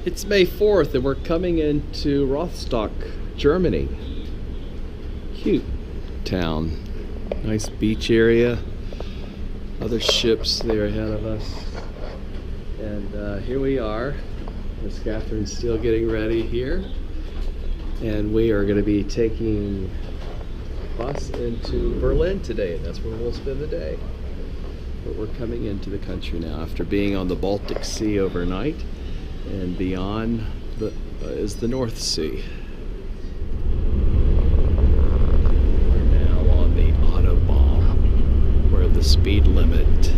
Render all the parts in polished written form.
It's May 4th and we're coming into Rostock, Germany. Cute town. Nice beach area. Other ships there ahead of us. And here we are. Miss Catherine's still getting ready here. And we are going to be taking a bus into Berlin today. And that's where we'll spend the day. But we're coming into the country now after being on the Baltic Sea overnight. And beyond is the North Sea. We're now on the Autobahn, where the speed limit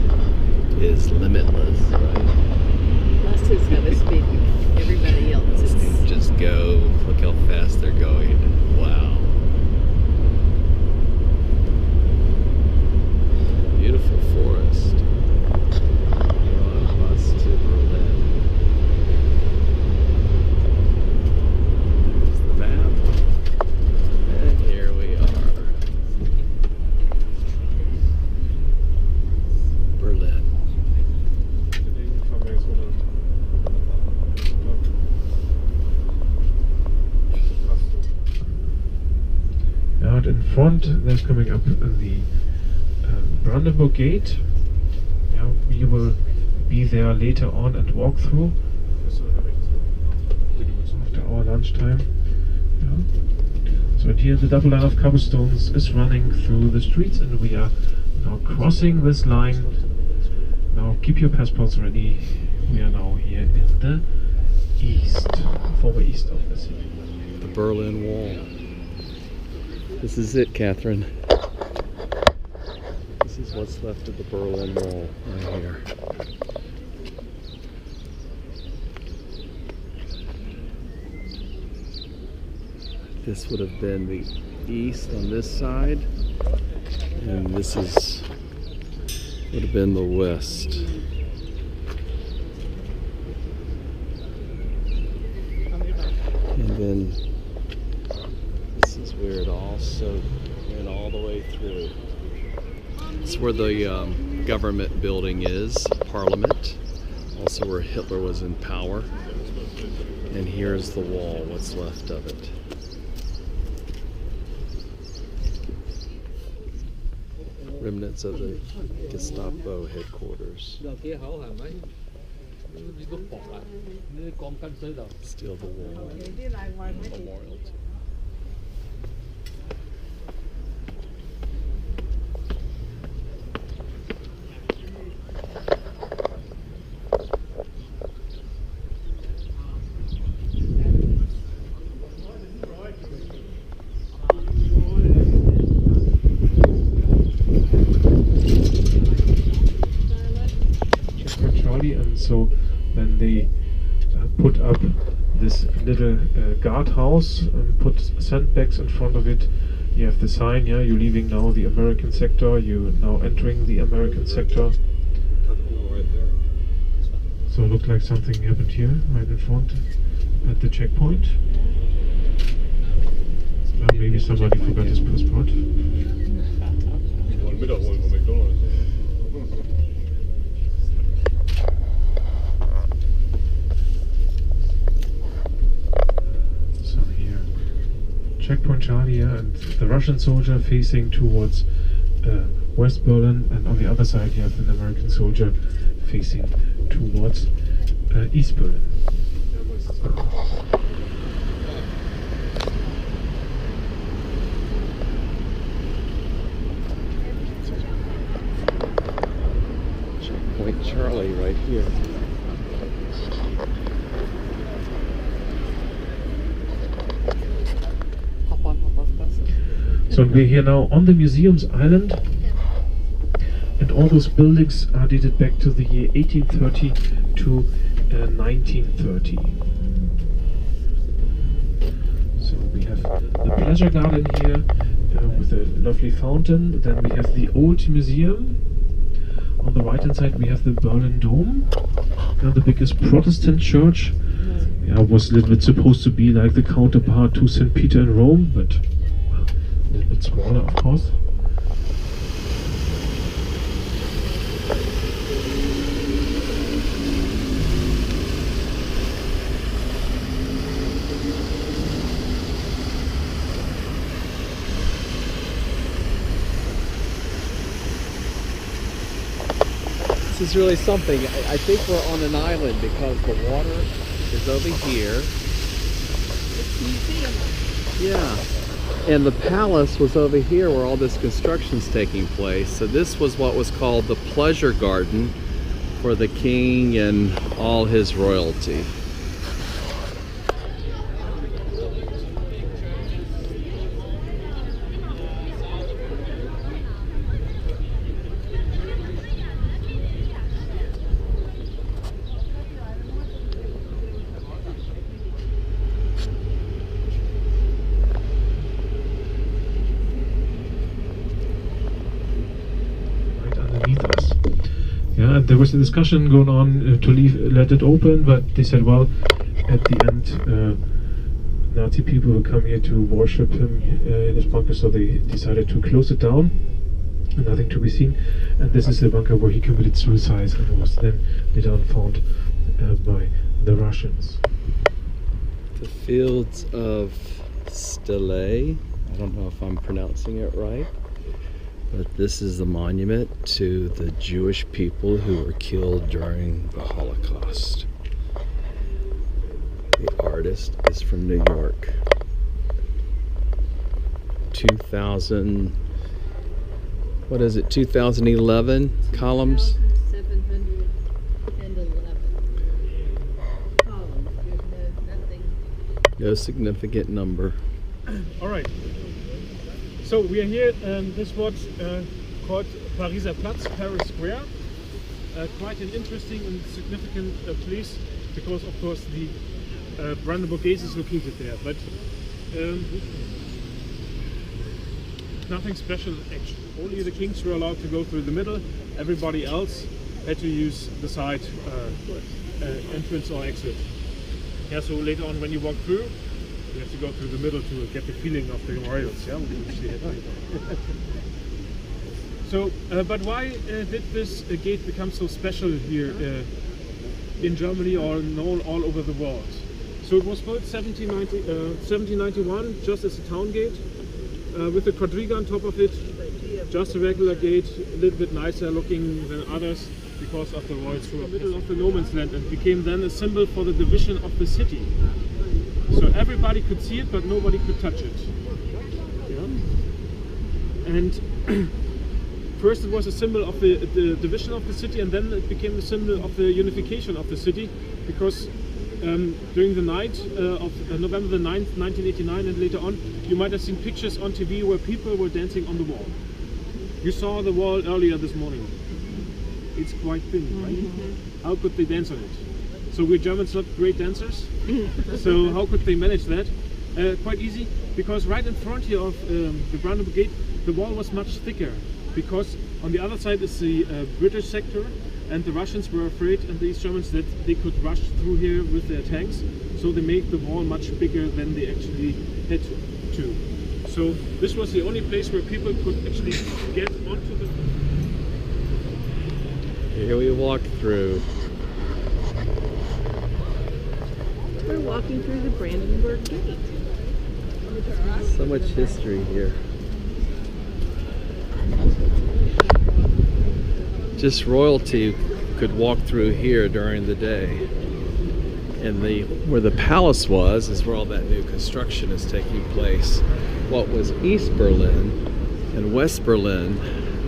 is limitless, right? Buses have a speed limit. Everybody else is. They just go. Look how fast they're going. Wow. Beautiful forest. We're on a bus to Berlin. There's the map. And here we are. Berlin. Out in front, there's coming up the Brandenburg Gate. Yeah, we will be there later on and walk through after our lunchtime. Yeah. So here the double line of cobblestones is running through the streets, and we are now crossing this line. Now keep your passports ready. We are now here in the east, former east of the city. The Berlin Wall. This is it, Catherine. This is what's left of the Berlin Wall right here. This would have been the east on this side, and this would have been the west. And then this is where it also went all the way through. It's where the government building is, Parliament. Also where Hitler was in power. And here's the wall, what's left of it. Remnants of the Gestapo headquarters. Still the wall. Memorial too. And so then they put up this little guardhouse and put sandbags in front of it. You have the sign, yeah, you're leaving now the American sector, you're now entering the American sector. So it looked like something happened here, right in front at the checkpoint. Maybe somebody forgot his passport. Checkpoint Charlie, and the Russian soldier facing towards West Berlin, and on the other side you have an American soldier facing towards East Berlin. Checkpoint Charlie right here. So we're here now on the Museums Island, and all those buildings are dated back to the year 1830 to 1930. So we have the pleasure garden here with a lovely fountain. Then we have the old museum. On the right hand side we have the Berlin Dome, the biggest Protestant church. Yeah, was a little bit supposed to be like the counterpart to St. Peter in Rome, but a little bit smaller, of course. This is really something. I think we're on an island because the water is over here. It's museum. Yeah. And the palace was over here where all this construction's taking place. So this was what was called the pleasure garden for the king and all his royalty. Yeah, there was a discussion going on to let it open, but they said, well, at the end, Nazi people will come here to worship him in his bunker, so they decided to close it down. Nothing to be seen. And this is the bunker where he committed suicide and was then later on found by the Russians. The fields of Stele. I don't know if I'm pronouncing it right. But this is the monument to the Jewish people who were killed during the Holocaust. The artist is from New York. 2011 columns? 711 columns. There's nothing. No significant number. All right. So we are here. This was called Pariser Platz, Paris Square. Quite an interesting and significant place because, of course, the Brandenburg Gate is located there. But nothing special actually. Only the kings were allowed to go through the middle. Everybody else had to use the side entrance or exit. Yeah. So later on, when you walk through, you have to go through the middle to get the feeling of the royals. Yeah. So, but why did this gate become so special here in Germany or known all over the world? So it was built 1791, just as a town gate, with a quadriga on top of it. Just a regular gate, a little bit nicer looking than others because of the royals through the middle of the no man's land, and became then a symbol for the division of the city. So everybody could see it, but nobody could touch it. Yeah? And first it was a symbol of the division of the city, and then it became a symbol of the unification of the city, because during the night of November the 9th, 1989 and later on, you might have seen pictures on TV where people were dancing on the wall. You saw the wall earlier this morning. It's quite thin, right? How could they dance on it? So we're Germans not great dancers, so how could they manage that? Quite easy, because right in front here of the Brandenburg Gate, the wall was much thicker, because on the other side is the British sector, and the Russians were afraid, and these Germans, that they could rush through here with their tanks, so they made the wall much bigger than they actually had to. So this was the only place where people could actually get onto the... Here we walk through. We're walking through the Brandenburg Gate. So much history here. Just royalty could walk through here during the day. And where the palace was is where all that new construction is taking place. What was East Berlin and West Berlin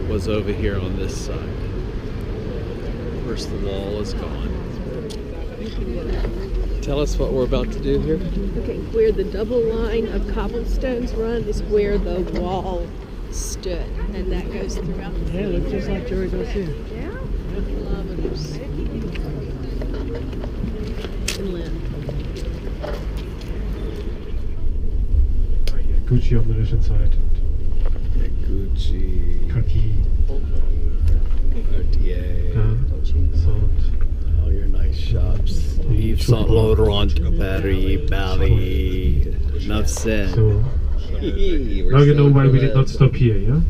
was over here on this side. Of course, the wall is gone. Tell us what we're about to do here. Okay, where the double line of cobblestones run is where the wall stood, and that goes throughout. Yeah, it looks just like Jerry Garcia. Yeah, kilometers inland. Gucci on the left side. Gucci, Kaki. Cartier, Sound. all your nice shops. Yves Saint Laurent, Paris, Paris, enough said. So now you know why we did not stop here, yeah?